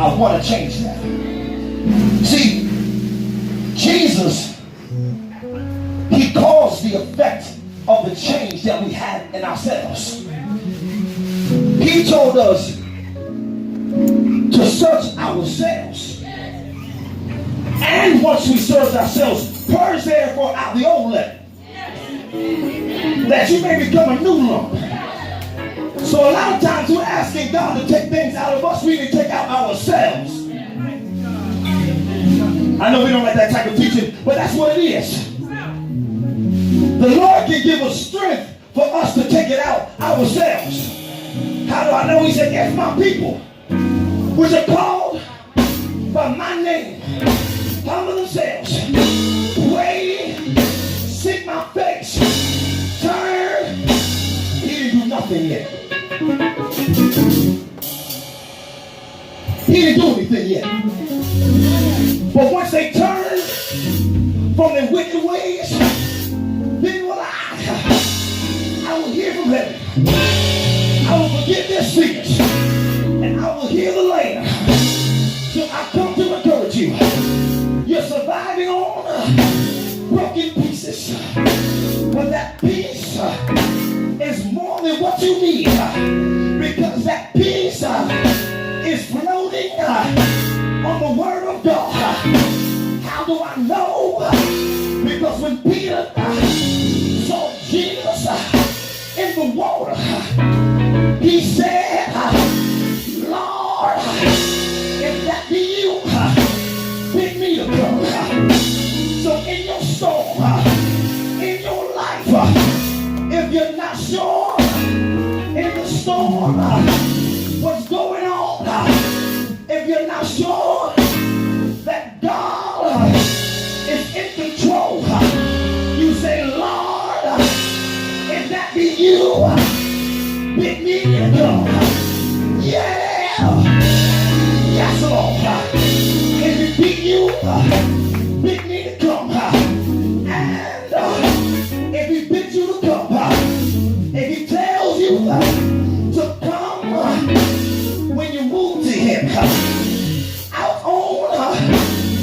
I want to change that. See, Jesus, he caused the effect of the change that we had in ourselves. He told us to search ourselves. And once we search ourselves, purge therefore out the old leaven, that you may become a new lump. So a lot of times we're asking God to take things out of us, we need to take out ourselves. I know we don't like that type of teaching, but that's what it is. The Lord can give us strength for us to take it out ourselves. How do I know? He said, if my people, which are called by my name, humble themselves, pray, seek my face, turn. He didn't do nothing yet. He didn't do anything yet. But once they turn from their wicked ways, then will I will hear from heaven. I will forgive their sins, and I will heal the land. So I come to encourage you. You're surviving on broken pieces. But that piece is more than what you need. Because that piece is floating on the word of God. How do I know? Because when Peter saw Jesus in the water, he said, Lord, if that be you, bid me to come. So in your soul, in your life, if you're not sure in the storm what's going on, if you're not sure that God is in control, you say, Lord, if that be you, bid me to come. Yeah. Yes, Lord. If it be you, bid me to come. And if he bids you to come, if he tells you to come when you move to him, out on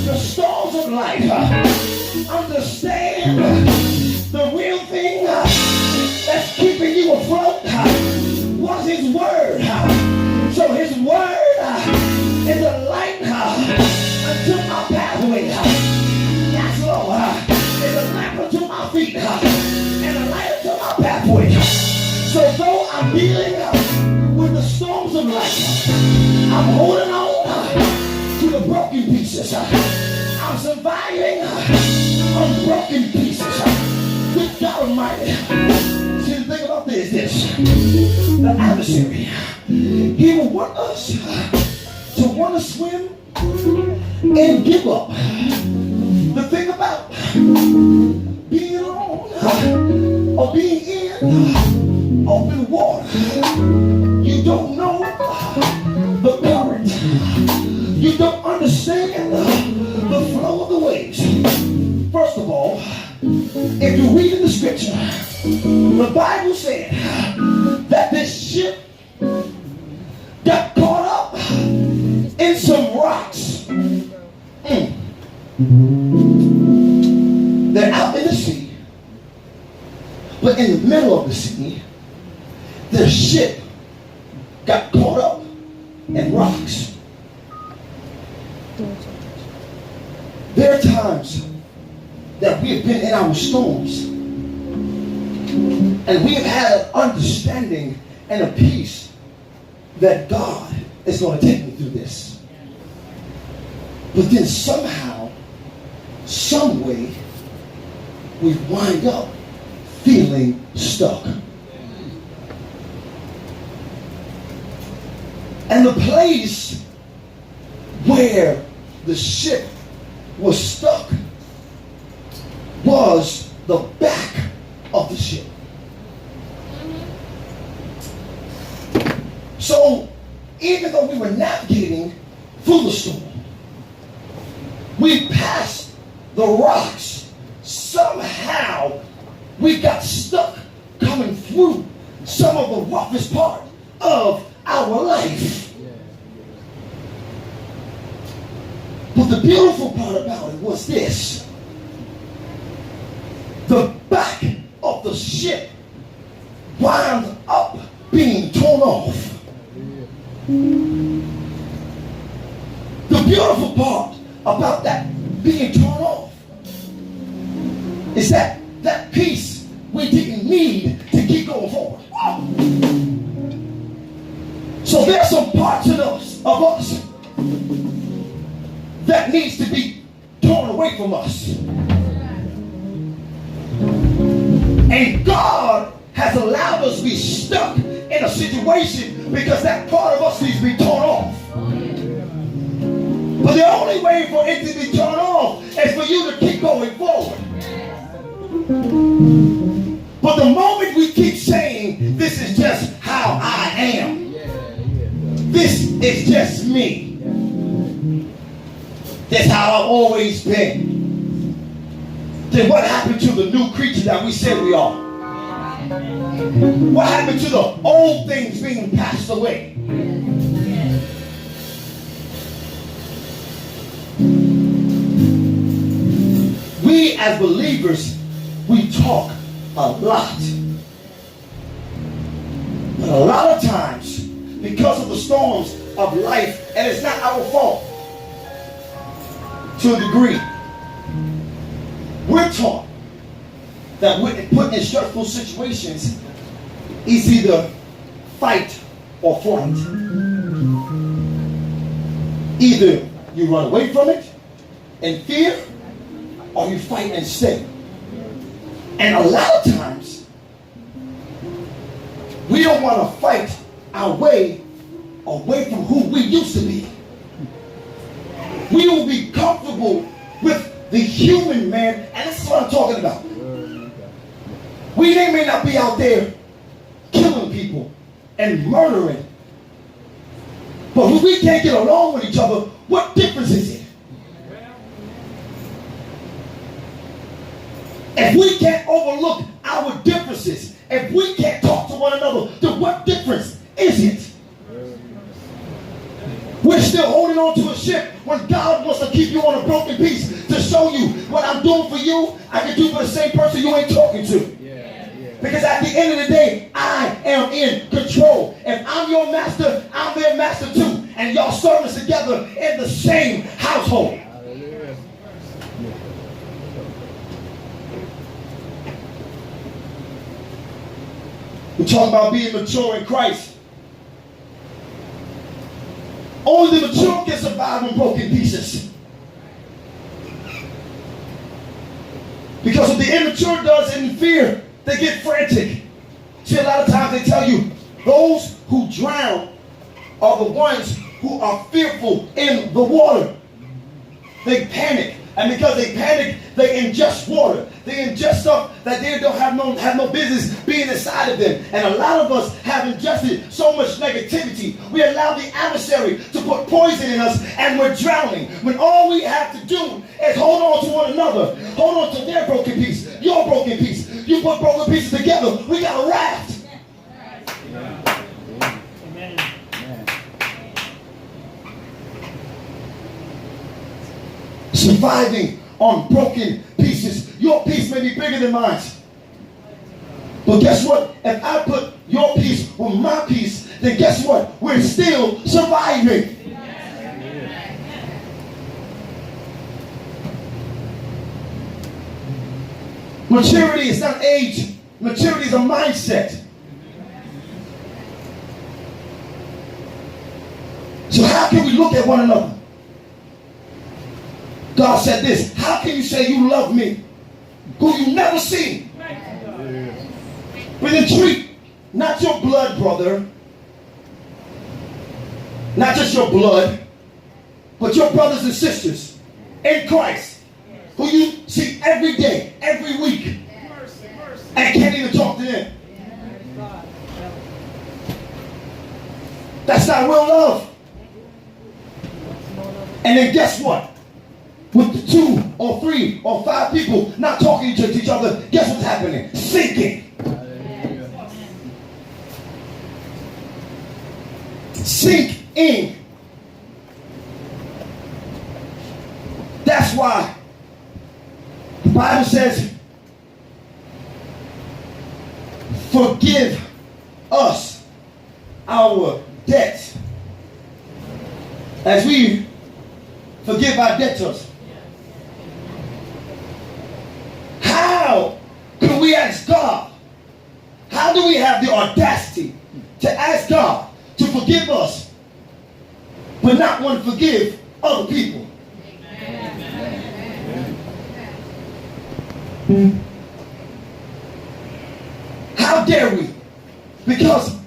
the storms of life, understand the real thing that's keeping you afloat was his word. So his word is a light unto my pathway. Yes, Lord. It's a lamp unto my feet and a light unto my pathway. So though I'm dealing with the storms of life, I'm holding on to the broken pieces. I'm surviving on broken pieces. Good God Almighty. See, the thing about this is the adversary, he will want us to want to swim and give up. The thing about being alone or being in open water, you don't know the current. You don't understand the flow of the waves. First of all, if you read in the scripture, the Bible said that this ship got caught up in some rocks. They're out in the sea, but in the middle of the sea, the ship got caught up in rocks. There are times that we have been in our storms and we have had an understanding and a peace that God is going to take me through this. But then somehow, some way, we wind up feeling stuck. And the place where the ship was stuck was the back of the ship. So even though we were navigating through the storm, we passed the rocks. Somehow we got stuck coming through some of the roughest part of our life. But the beautiful part about it was this. The back of the ship wound up being torn off. The beautiful part about that being torn off is that that piece we didn't need to keep going forward. So there's some parts of us that needs to be torn away from us. And God has allowed us to be stuck in a situation because that part of us needs to be torn off. But the only way for it to be torn off is for you to keep going forward. But the moment we keep saying, this is just how I am, this is just me, that's how I've always been, then what happened to the new creature that we said we are? What happened to the old things being passed away? We as believers, we talk a lot. But a lot of times, because of the storms of life, and it's not our fault to a degree, we're taught that when put in stressful situations, it's either fight or flight. Either you run away from it in fear, or you fight and stay. And a lot of times, we don't want to fight our way away from who we used to be. We will be comfortable with the human man, and this is what I'm talking about. We may not be out there killing people and murdering, but when we can't get along with each other, what difference is it? If we can't overlook our differences, if we can't talk to one another, then what difference is it? We're still holding on to a ship when God wants to keep you on a broken piece to show you what I'm doing for you, I can do for the same person you ain't talking to. Because at the end of the day, I am in control. If I'm your master, I'm their master too. And y'all service together in the same household. We're talking about being mature in Christ. Only the mature can survive on broken pieces. Because what the immature does in fear, they get frantic. See, a lot of times they tell you, those who drown are the ones who are fearful in the water. They panic. And because they panic, they ingest water. They ingest stuff that they don't have no business being inside of them. And a lot of us have ingested so much negativity. We allow the adversary to put poison in us and we're drowning. When all we have to do is hold on to one another. Hold on to their broken piece, your broken piece. You put broken pieces together, we got a raft. Amen. Surviving on broken pieces. Your piece may be bigger than mine. But guess what? If I put your piece with my piece, then guess what? We're still surviving. Maturity is not age. Maturity is a mindset. So how can we look at one another? God said this, how can you say you love me who you never seen? But then treat not your blood brother, not just your blood, but your brothers and sisters in Christ who you see every day, every week, and can't even talk to them. That's not real love. And then guess what? With the 2 or 3 or 5 people not talking to each other, guess what's happening? Sinking. Sink in. says, forgive us our debts as we forgive our debtors. How can we ask God? How do we have the audacity to ask God to forgive us, but not want to forgive other people? How dare we? Because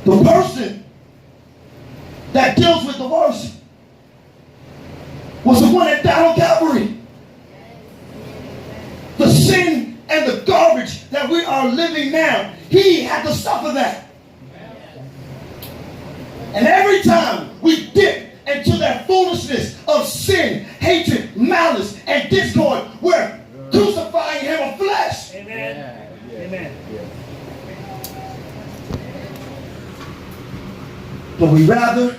the person that deals with the worst was the one that died on Calvary. The sin and the garbage that we are living now, he had to suffer that. And every time we dip into that foolishness of sin, hatred, malice, and discord, we're crucifying him of flesh. Amen. Amen. But we rather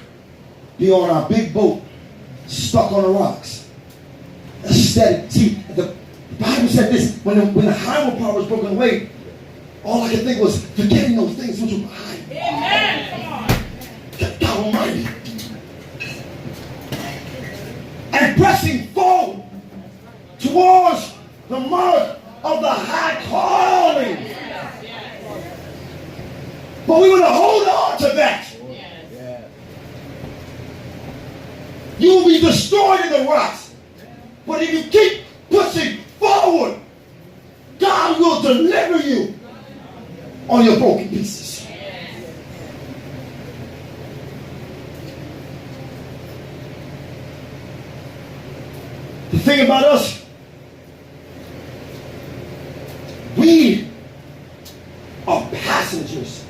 be on our big boat, stuck on the rocks. Instead, see, the Bible said this, when the higher power was broken away, all I could think was forgetting those things which were behind. Amen. Come on. God Almighty. And pressing forward towards the mark of the high calling. But we want to hold on to that. You will be destroyed in the rocks. But if you keep pushing forward, God will deliver you on your broken pieces. The thing about us, we are passengers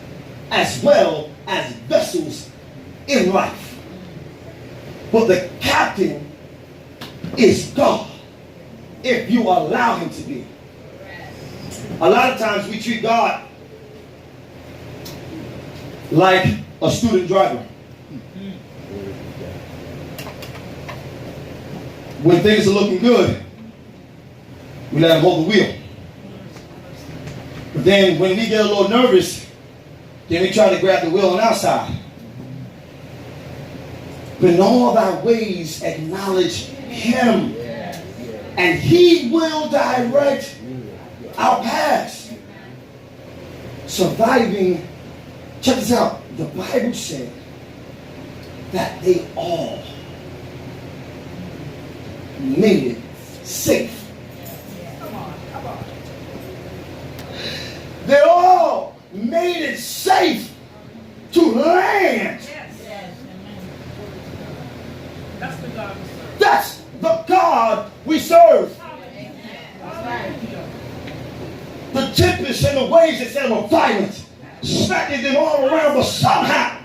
as well as vessels in life. But the captain is God, if you allow him to be. A lot of times we treat God like a student driver. When things are looking good, we let him hold the wheel. But then when we get a little nervous, then we try to grab the wheel on our side. But in all thy ways acknowledge him, and he will direct our paths. Surviving, check this out, the Bible said that they all made it safe. They all made it safe to land. That's the God we serve. The tempest and the waves that said were violent, smacking them all around, but somehow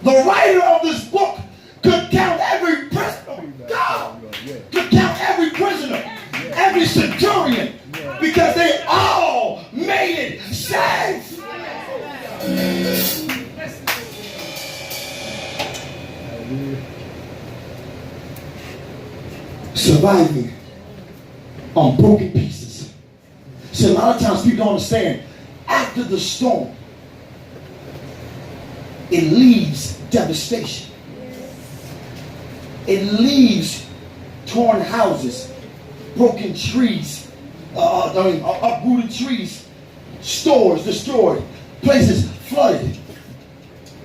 the writer of this book could count every prisoner. God could count every prisoner, every centurion, because they all made it safe. Surviving on broken pieces. See, a lot of times people don't understand, after the storm, it leaves devastation. It leaves torn houses, broken trees, uprooted trees, stores destroyed, places flooded.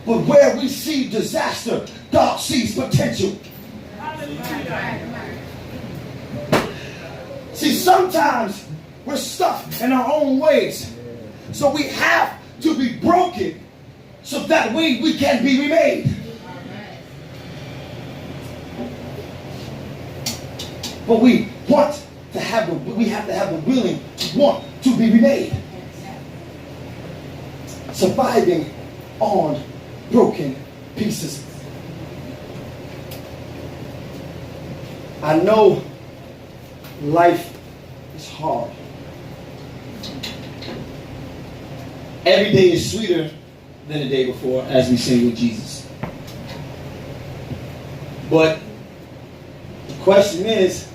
But where we see disaster, God sees potential. See, sometimes we're stuck in our own ways. So we have to be broken so that way we can be remade. But we have to have the willing to want to be remade. Surviving on broken pieces. I know life is hard. Every day is sweeter than the day before, as we sing with Jesus. But the Question is,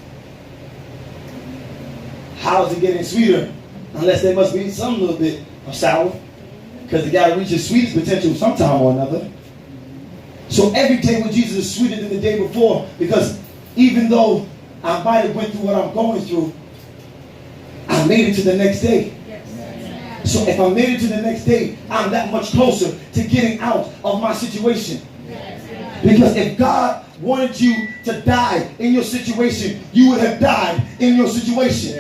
how is it getting sweeter? Unless there must be some little bit of sour. Because it got to reach its sweetest potential sometime or another. So every day with Jesus is sweeter than the day before. Because even though I might have went through what I'm going through, I made it to the next day. So if I made it to the next day, I'm that much closer to getting out of my situation. Because if God wanted you to die in your situation, you would have died in your situation.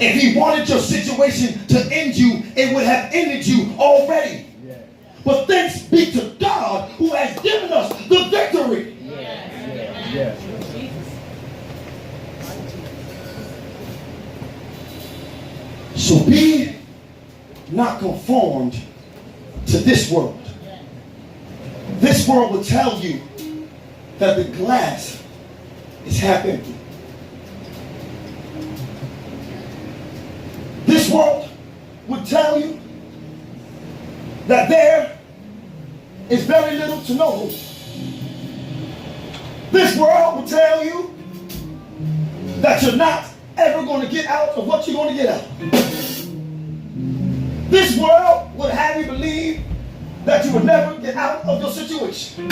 If he wanted your situation to end you, it would have ended you already. But thanks be to God who has given us the victory. So be not conformed to this world. This world will tell you that the glass is half empty. This world would tell you that there is very little to no hope. This world will tell you that you're not ever going to get out of what you're going to get out. This world would have you believe that you would never get out of your situation.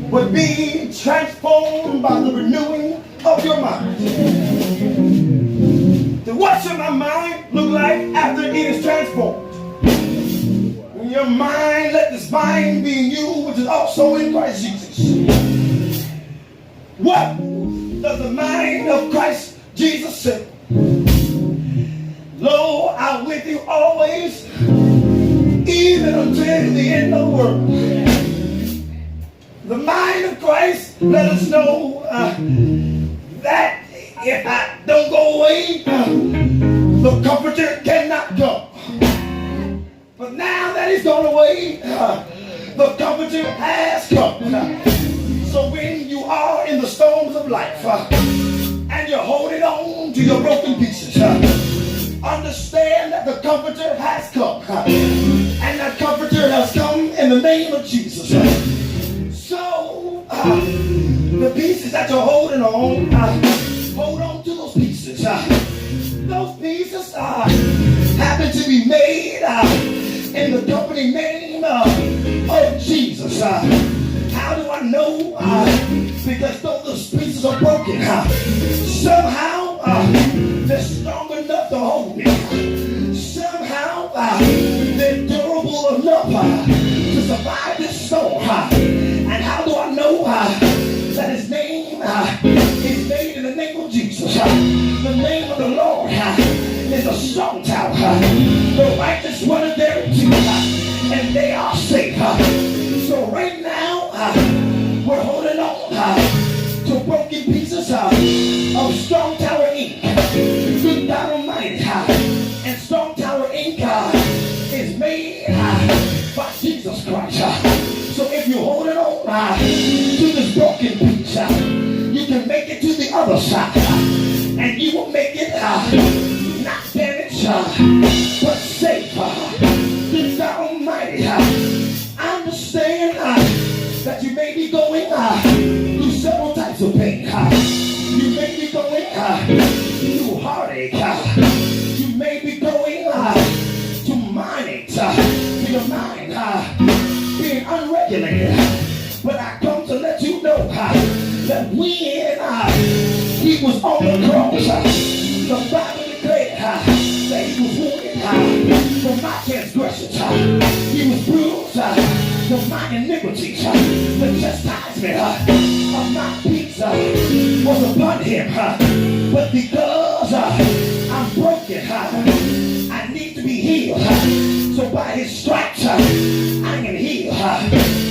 But be transformed by the renewing of your mind. So what should my mind look like after it is transformed? In your mind, let this mind be in you, which is also in Christ Jesus. What does the mind of Christ Jesus say? Lo, I'm with you always, even until the end of the world. The mind of Christ let us know that if I don't go away, the Comforter cannot come. But now that he's gone away, the Comforter has come. So when you are in the storms of life and you're holding on to your broken pieces, understand that the Comforter has come. And that Comforter has come in the name of Jesus. So the pieces that you're holding on, hold on to those pieces. Those pieces happen to be made in the company name of Jesus. How do I know? Because though those pieces are broken, somehow they're strong enough to hold me. Somehow they're durable enough to survive this storm. And how do I know that his name is made in the name of Jesus? The name of the Lord is a strong tower. The righteous run in there too, and they are safe. So right now, we're holding on to broken pieces of Strong Tower Inc. Good God Almighty. And Strong Tower Inc. is made by Jesus Christ. So if you're holding on to this broken piece, you can make it to the other side. And you will make it not damaged, but safe. Good God Almighty. I understand that you may be going through several types of pain. You may be going through heartache. You may be going to mind, to your mind being unregulated. But I come to let you know that when he was on the cross, the Bible declared that he was wounded for my transgressions. He was bruised for my iniquities. The chastisement of my peace was upon him. But because I'm broken, I need to be healed. So by his stripes, I am healed.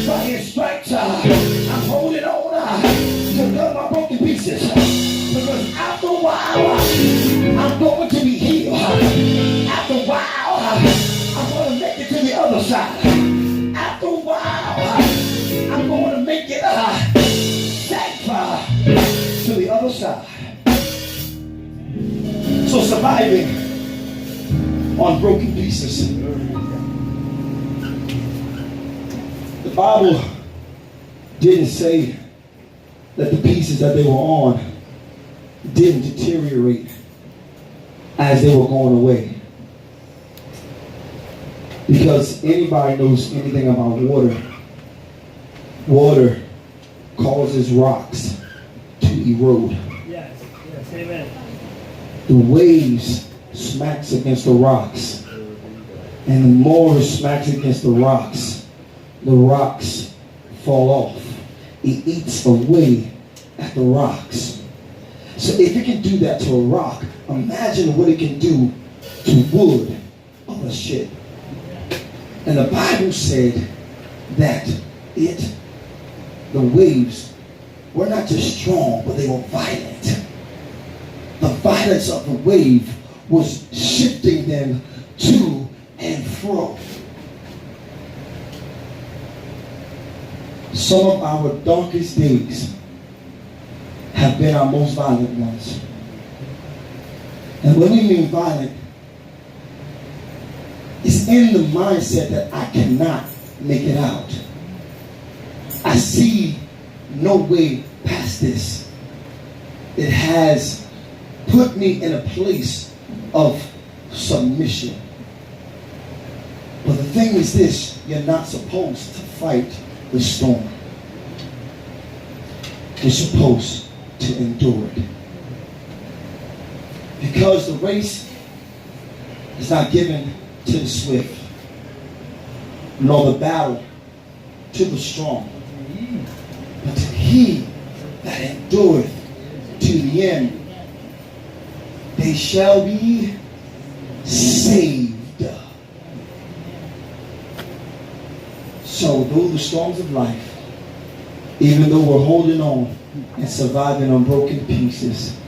By his stripes, I'm holding on to my broken pieces. Because after a while, I'm going to be healed. After a while, I'm going to make it to the other side. After a while, I'm going to make it safe to the other side. So surviving on broken pieces. The Bible didn't say that the pieces that they were on didn't deteriorate as they were going away. Because anybody knows anything about water, water causes rocks to erode. Yes. Yes. Amen. The waves smacks against the rocks, and the more it smacks against the rocks fall off. It eats away at the rocks. So if it can do that to a rock, imagine what it can do to wood of a ship. And the Bible said that the waves were not just strong, but they were violent. The violence of the wave was shifting them to and fro. Some of our darkest days have been our most violent ones. And when we mean violent, it's in the mindset that I cannot make it out. I see no way past this. It has put me in a place of submission. But the thing is this, you're not supposed to fight the storm. You're supposed to endure it. Because the race is not given to the swift, nor the battle to the strong, but to he that endureth to the end. They shall be saved. So through the storms of life, even though we're holding on and surviving on broken pieces,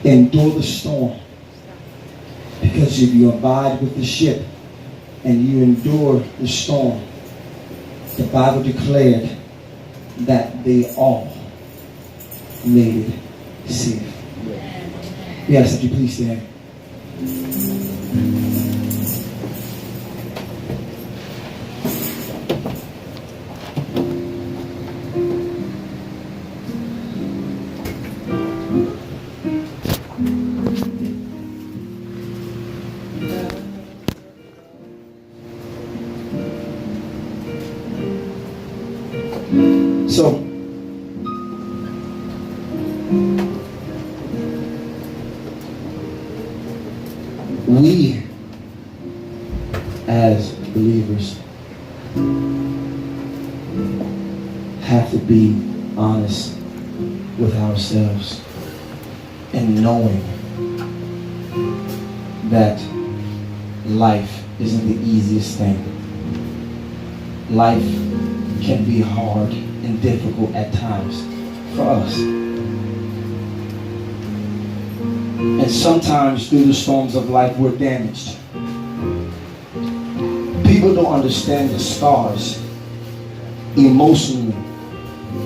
endure the storm. Because if you abide with the ship and you endure the storm, the Bible declared that they all made it safe. Yes, would you please stand? So, we as believers have to be honest with ourselves and knowing that life isn't the easiest thing. Life can be hard and difficult at times for us. And sometimes through the storms of life we're damaged. People don't understand the scars emotionally,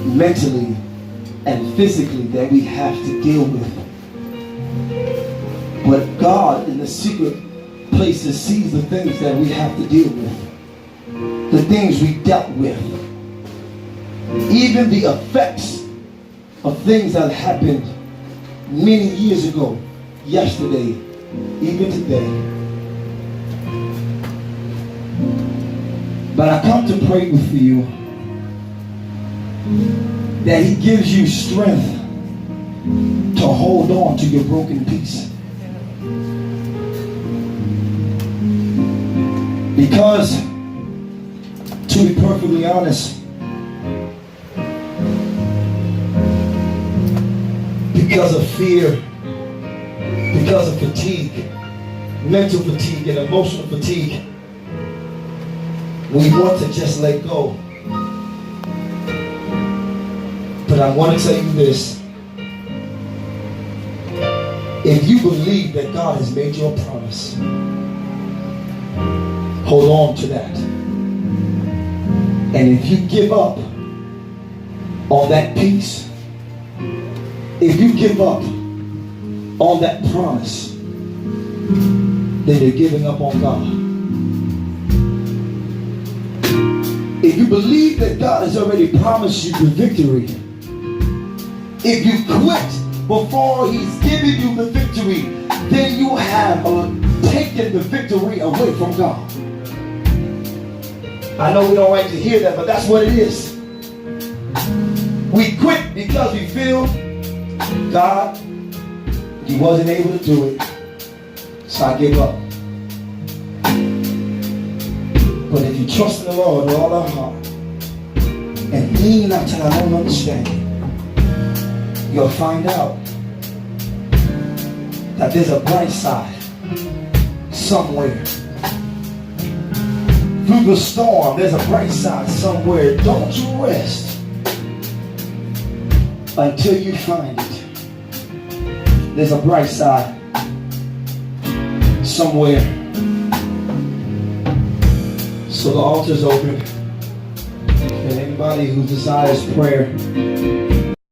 mentally, and physically that we have to deal with. But God in the secret places sees the things that we have to deal with. The things we dealt with. Even the effects of things that happened many years ago, yesterday, even today. But I come to pray with you that He gives you strength to hold on to your broken piece. Because, to be perfectly honest, because of fear, because of fatigue, mental fatigue and emotional fatigue, we want to just let go. But I want to tell you this. If you believe that God has made you a promise, hold on to that. And if you give up on that peace, if you give up on that promise, then you're giving up on God. If you believe that God has already promised you the victory, If you quit before he's giving you the victory, then you have taken the victory away from God. I know we don't like to hear that, but that's what it is. We quit because we feel God, he wasn't able to do it, so I gave up. But if you trust in the Lord with all our heart and lean not to our own understanding, you'll find out that there's a bright side somewhere. Through the storm, there's a bright side somewhere. Don't you rest until you find it. There's a bright side somewhere. So the altar's open. And anybody who desires prayer,